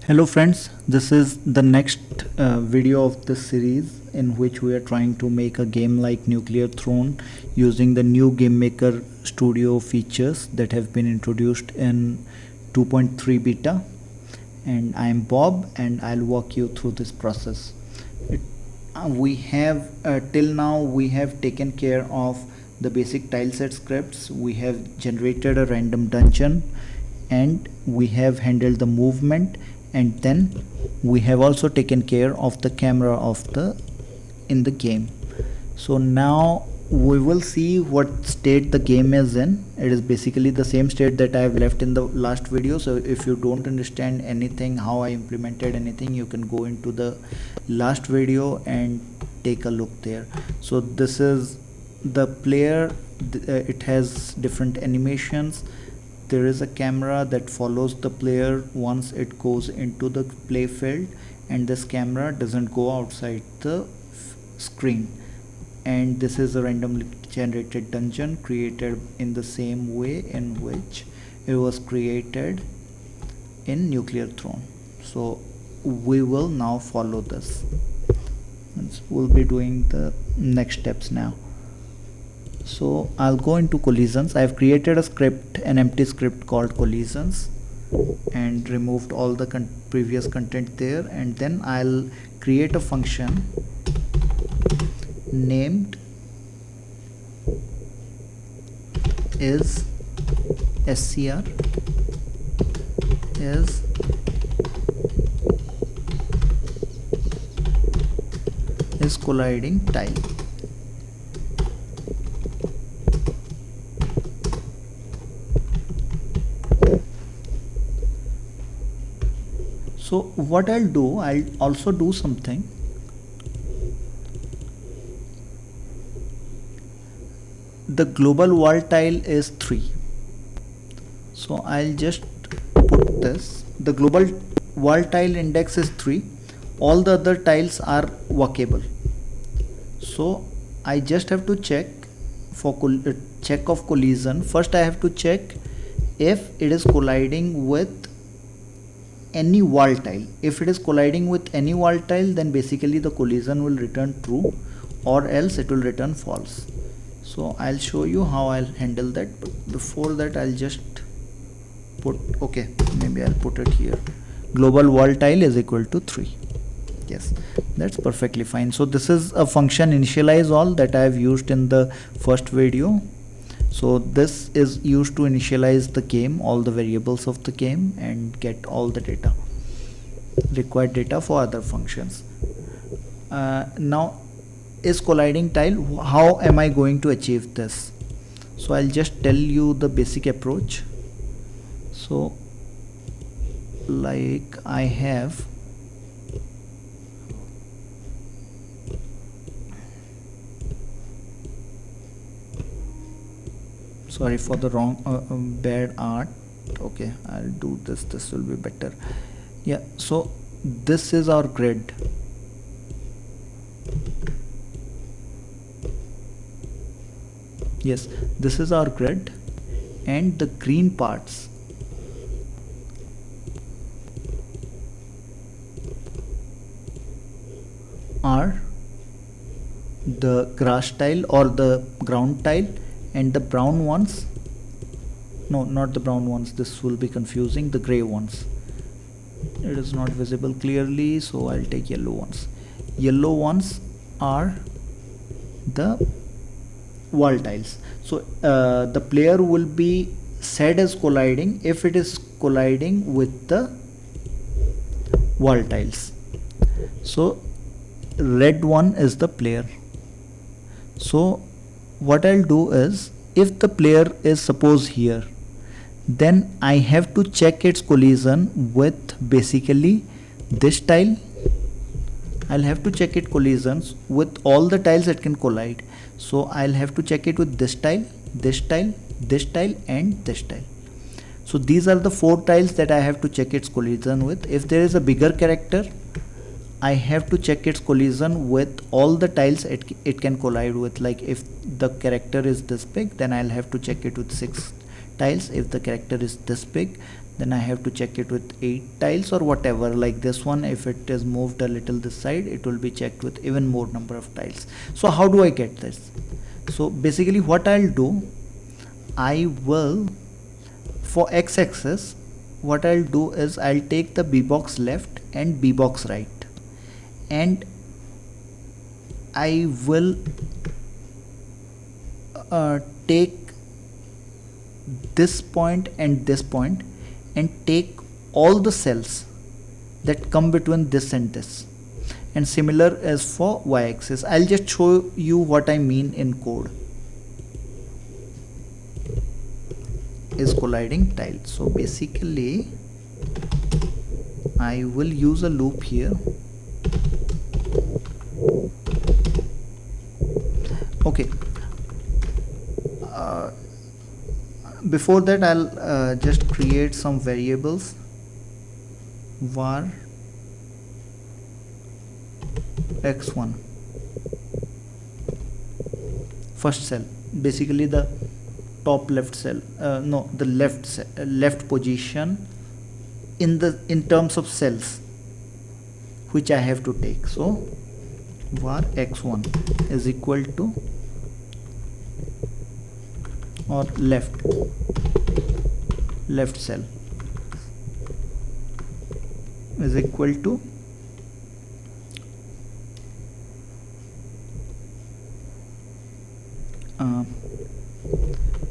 Hello friends, this is the next video of this series in which we are trying to make a game like Nuclear Throne using the new Game Maker Studio features that have been introduced in 2.3 beta. And I am Bob and I'll walk you through this process. We have till now we have taken care of the basic tileset scripts. We have generated a random dungeon and we have handled the movement, and then we have also taken care of the camera of in the game. So now we will see what state the game is in. It is basically the same state that I have left in the last video. So if you don't understand anything, how I implemented anything, you can go into the last video and take a look there. So this is the player. It has different animations. There is a camera that follows the player once it goes into the play field, and this camera doesn't go outside the screen. And this is a randomly generated dungeon created in the same way in which it was created in Nuclear Throne. So we will now follow this. We'll be doing the next steps now. So I'll go into collisions. I've created a script, an empty script called collisions, and removed all the previous content there, and then I'll create a function named is scr is colliding tile. So what I'll do, I'll also do something. The global wall tile is 3. So I'll just put this. The global wall tile index is 3. All the other tiles are walkable. So I just have to check for check of collision. First I have to check if it is colliding with any wall tile. If it is colliding with any wall tile, then basically the collision will return true, or else it will return false. So I'll show you how I'll handle that, but before that I'll just put, okay, maybe I'll put it here, global wall tile is equal to 3. Yes, that's perfectly fine. So this is a function initialize all that I have used in the first video. So this is used to initialize the game, all the variables of the game, and get all the data, required data for other functions. Now is colliding tile, how am I going to achieve this? So I'll just tell you the basic approach. So like I have sorry for the wrong bad art. Okay, I'll do this will be better. Yeah, so this is our grid. Yes, this is our grid, and the green parts are the grass tile or the ground tile, and the brown ones, no, not the brown ones, this will be confusing, the gray ones. It is not visible clearly, so I'll take yellow ones. Yellow ones are the wall tiles. So the player will be set as colliding if it is colliding with the wall tiles. So red one is the player. So what I'll do is, if the player is suppose here, then I have to check its collision with basically this tile. I'll have to check it collisions with all the tiles that can collide. So I'll have to check it with this tile, this tile, this tile, and this tile. So these are the 4 tiles that I have to check its collision with. If there is a bigger character, I have to check its collision with all the tiles it can collide with. Like if the character is this big, then I'll have to check it with 6 tiles. If the character is this big, then I have to check it with 8 tiles or whatever. Like this one, if it is moved a little this side, it will be checked with even more number of tiles. So how do I get this? So basically what I'll do, I will, for x-axis, what I'll do is I'll take the b box left and b box right, and I will take this point and this point and take all the cells that come between this and this, and similar as for y-axis. I'll just show you what I mean in code. Is colliding tile. So basically I will use a loop here. Okay, before that I'll just create some variables. Var x1, first cell, basically the top left cell, no, the left position in terms of cells which I have to take. So var x1 is equal to, or left cell is equal to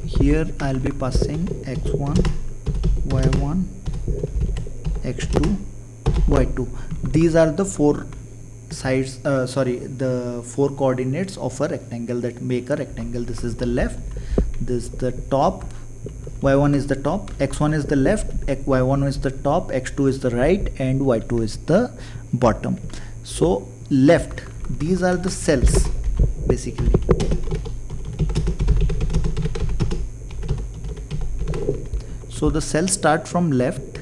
here I'll be passing x1, y1, x2, y2. These are the four sides, the four coordinates of a rectangle that make a rectangle. This is the left, this is the top, y1 is the top, x1 is the left, y1 is the top, x2 is the right, and y2 is the bottom. So left, these are the cells basically. So the cells start from left.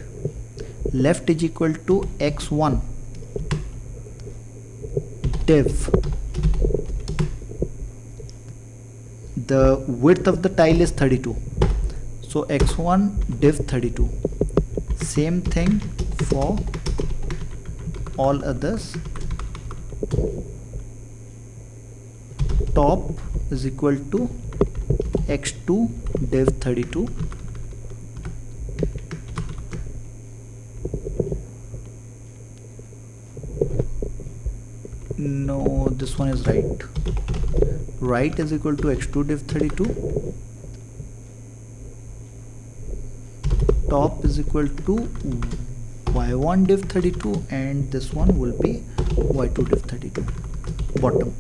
Left is equal to x1 div. The width of the tile is 32. So x1 div 32. Same thing for all others. Top is equal to x2 div 32. No, this one is right. Right is equal to x2 div 32. Top is equal to y1 div 32, and this one will be y2 div 32. Bottom.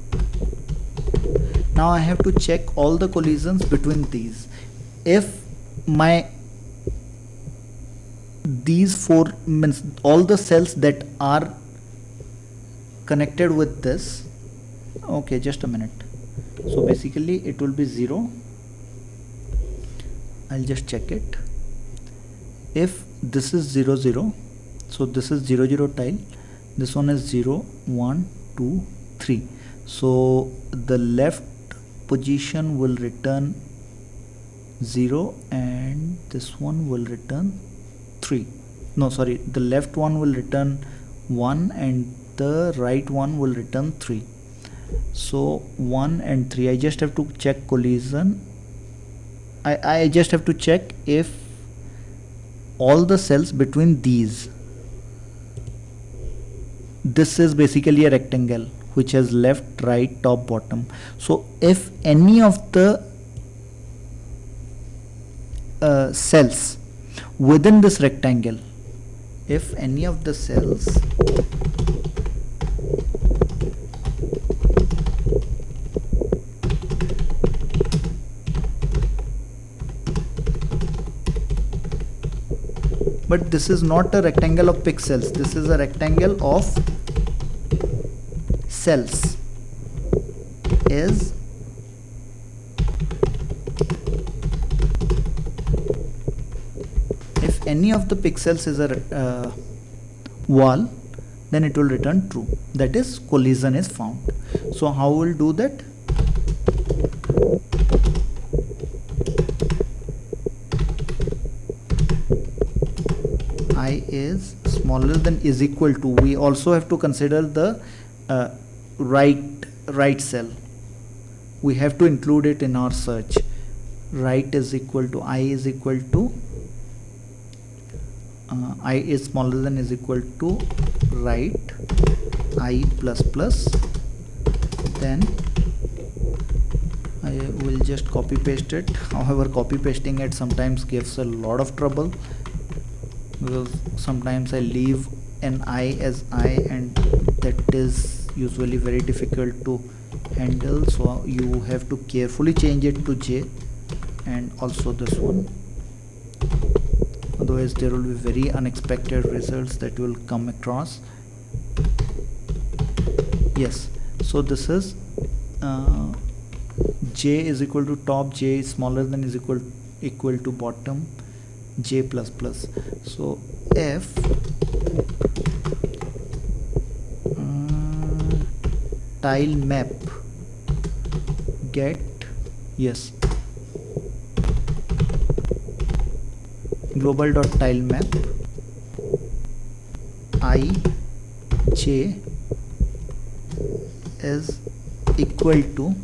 Now I have to check all the collisions between these. If these four means all the cells that are connected with this, okay, just a minute. So basically it will be 0. I'll just check it. If this is 0 0, so this is 0 0 tile, this one is 0 1 2 3. So the left position will return 0 and this one will return 3. No, sorry, the left one will return 1 and the right one will return 3. So 1 and 3, I just have to check collision. I just have to check if all the cells between these, this is basically a rectangle which has left, right, top, bottom. So if any of the cells within this rectangle, if any of the cells but this is not a rectangle of pixels, this is a rectangle of cells, is if any of the pixels is a wall, then it will return true, that is collision is found. So how we'll do that? is smaller than is equal to, we also have to consider the right cell. We have to include it in our search. Right is equal to I is equal to I is smaller than is equal to right I plus plus, then I will just copy paste it. However, copy pasting it sometimes gives a lot of trouble, because sometimes I leave an I as I, and that is usually very difficult to handle, so you have to carefully change it to J, and also this one, otherwise there will be very unexpected results that will come across. Yes, so this is J is equal to top, J is smaller than is equal to bottom, J plus plus. So F tile map get, yes, global dot tile map I J is equal to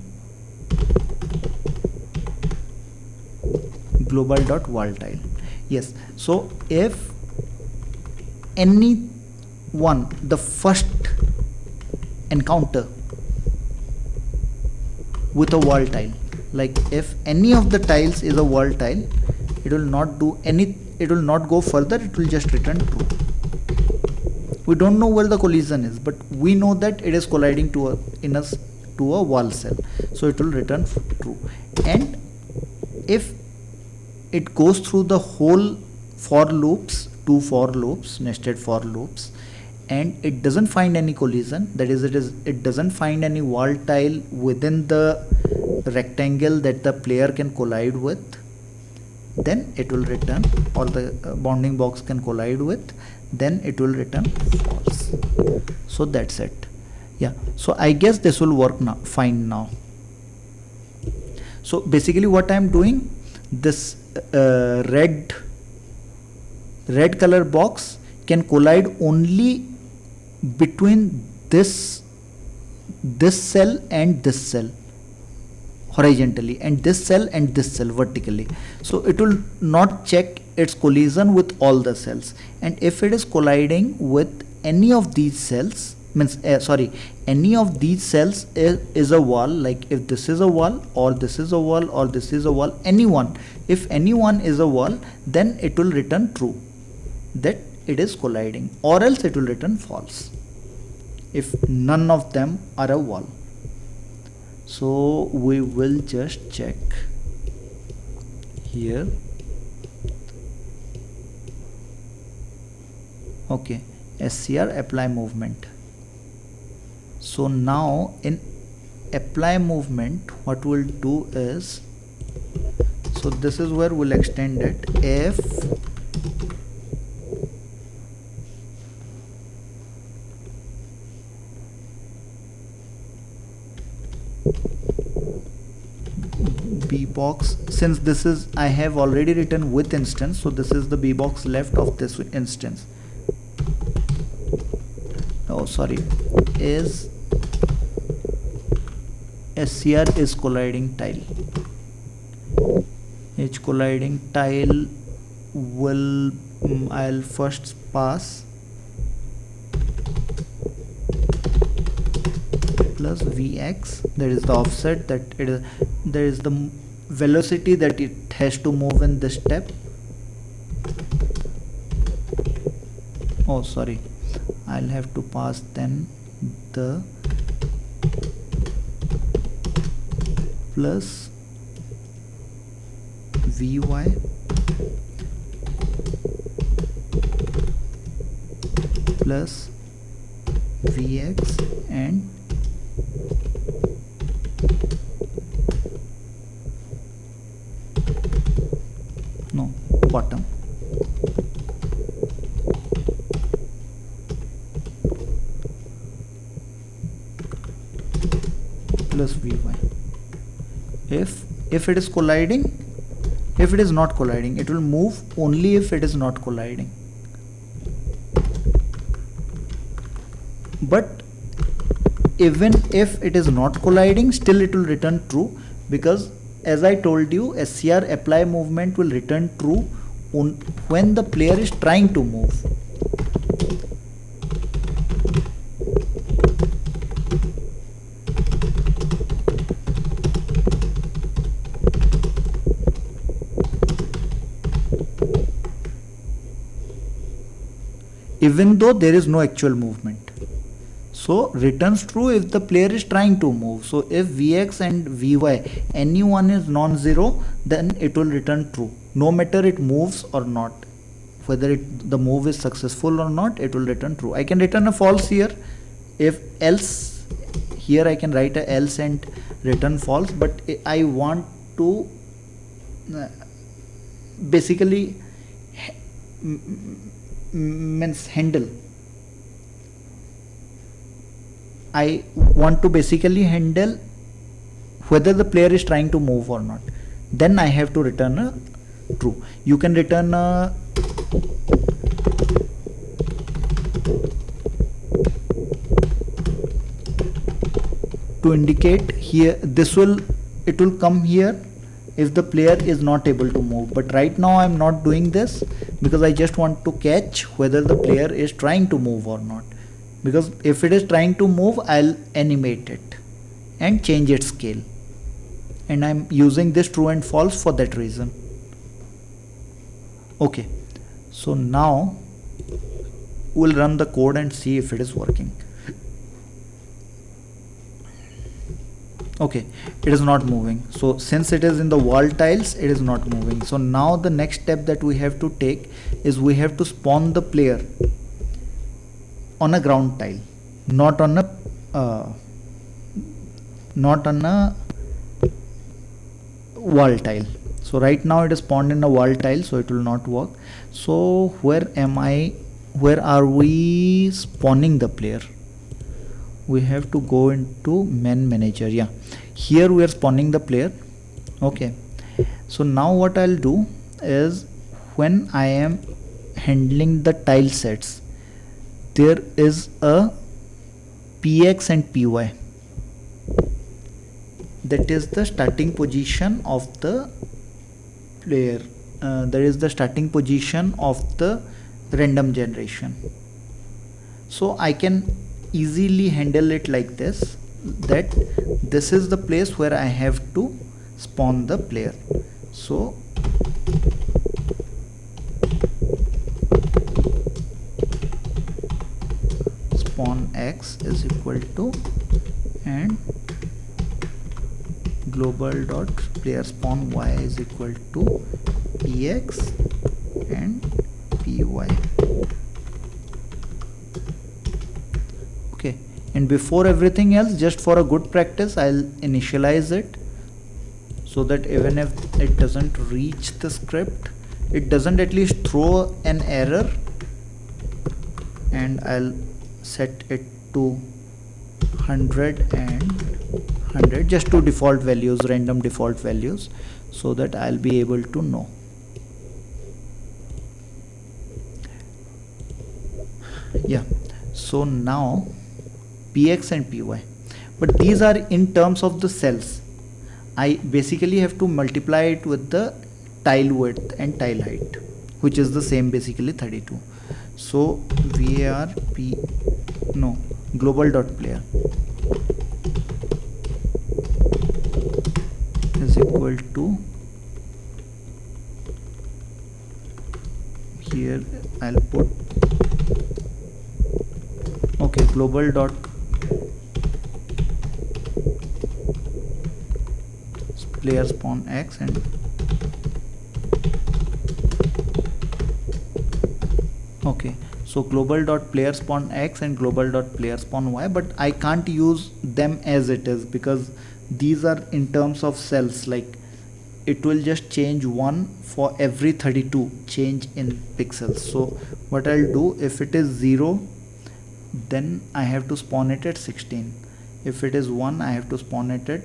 global dot wall tile. Yes, so if any one, the first encounter with a wall tile, like if any of the tiles is a wall tile, it will not do any, it will not go further, it will just return true. We don't know where the collision is, but we know that it is colliding to a wall cell, so it will return true. And if it goes through the whole for loops, two for loops, nested for loops, and it doesn't find any collision, that is, it doesn't find any wall tile within the rectangle that the player can collide with, then it will return, or the bounding box can collide with, then it will return false. So that's it. Yeah, so I guess this will work now, fine now. So basically what I am doing, this red color box can collide only between this cell and this cell horizontally, and this cell and this cell vertically. So it will not check its collision with all the cells, and if it is colliding with any of these cells, means any of these cells is a wall, like if this is a wall, or this is a wall, or this is a wall, anyone, if anyone is a wall, then it will return true that it is colliding, or else it will return false if none of them are a wall. So we will just check here. Okay, SCR apply movement. So now in apply movement, what we'll do is, so this is where we'll extend it. If B box, since this is, I have already written with instance, so this is the B box left of this instance. Oh sorry, is SCR is colliding tile. Each colliding tile will I'll first pass plus Vx, that is the offset, that it is, there is the velocity that it has to move in this step. Oh sorry, I'll have to pass then the plus Vy plus Vx and no bottom. Plus Vy. If it is colliding, if it is not colliding, it will move only if it is not colliding. but even if it is not colliding, still it will return true, because as I told you, SCR apply movement will return true when the player is trying to move. Even though there is no actual movement. So returns true if the player is trying to move. So if Vx and Vy, any one is non-zero, then it will return true. No matter it moves or not. Whether the move is successful or not, it will return true. I can return a false here. If else, here I can write a else and return false, but I want to basically means handle. I want to basically handle whether the player is trying to move or not. Then I have to return a true. You can return a to indicate here, it will come here if the player is not able to move. But right now I'm not doing this because I just want to catch whether the player is trying to move or not. Because if it is trying to move, I'll animate it and change its scale. And I'm using this true and false for that reason. Okay, so now we'll run the code and see if it is working. Okay, it is not moving. So since it is in the wall tiles, it is not moving. So now the next step that we have to take is we have to spawn the player on a ground tile, not on a wall tile. So right now it is spawned in a wall tile, so it will not work. So where are we spawning the player? We have to go into main manager. Yeah, here we are spawning the player. Okay, so now what I'll do is, when I am handling the tile sets, there is a px and py, that is the starting position of the player, that is the starting position of the random generation. So I can easily handle it like this, that this is the place where I have to spawn the player. So spawn x is equal to, and global dot player spawn y is equal to px and py. Okay, and before everything else, just for a good practice, I'll initialize it so that even if it doesn't reach the script, it doesn't at least throw an error. And I'll set it to 100 and 100, just two default values, random default values, so that I'll be able to know. Yeah, so now px and py, but these are in terms of the cells. I basically have to multiply it with the tile width and tile height, which is the same, basically 32. So global dot player is equal to, here I'll put, okay, global dot player spawn x and okay, so global dot player spawn x and global dot player spawn y, but I can't use them as it is because these are in terms of cells. Like, it will just change one for every 32 change in pixels. So what I'll do, if it is 0, then I have to spawn it at 16. If it is 1, I have to spawn it at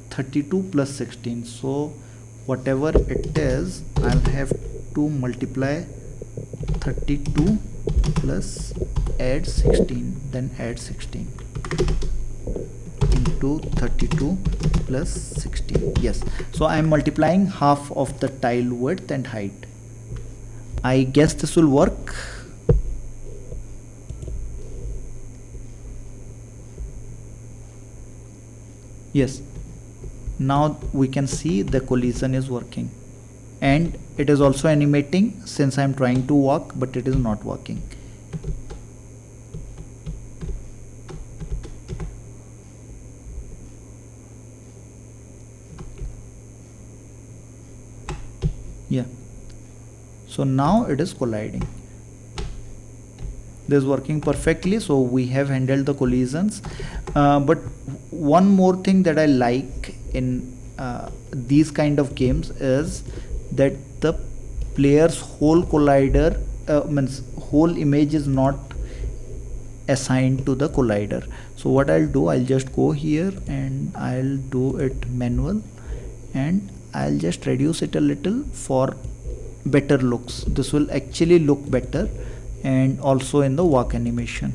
32 plus 16. So whatever it is, I'll have to multiply 32 plus add 16, then add 16 into 32 plus 16. Yes, so I am multiplying half of the tile width and height. I guess this will work. Yes, now we can see the collision is working, and it is also animating since I am trying to walk, but it is not working. Yeah, so now it is colliding. This is working perfectly, so we have handled the collisions. But one more thing that I like in these kind of games is that the player's whole collider means whole image is not assigned to the collider. So what I'll do, I'll just go here and I'll do it manual, and I'll just reduce it a little for better looks. This will actually look better, and also in the walk animation.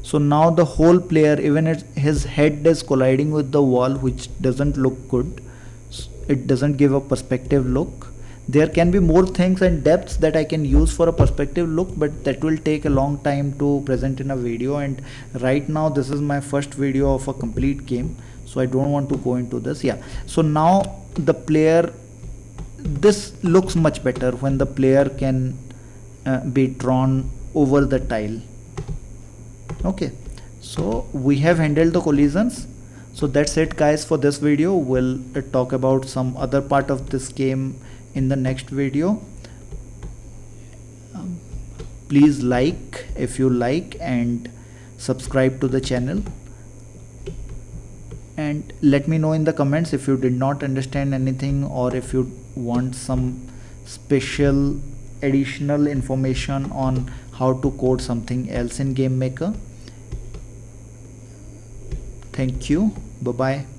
So now the whole player, even his head is colliding with the wall, which doesn't look good. It doesn't give a perspective look. There can be more things and depths that I can use for a perspective look, but that will take a long time to present in a video, and right now this is my first video of a complete game, so I don't want to go into this. Yeah, so now the player, this looks much better when the player can be drawn over the tile. Okay, so we have handled the collisions. So that's it guys for this video. We'll talk about some other part of this game in the next video. Please like if you like, and subscribe to the channel, and let me know in the comments if you did not understand anything, or if you want some special additional information on how to code something else in GameMaker. Thank you. Bye bye.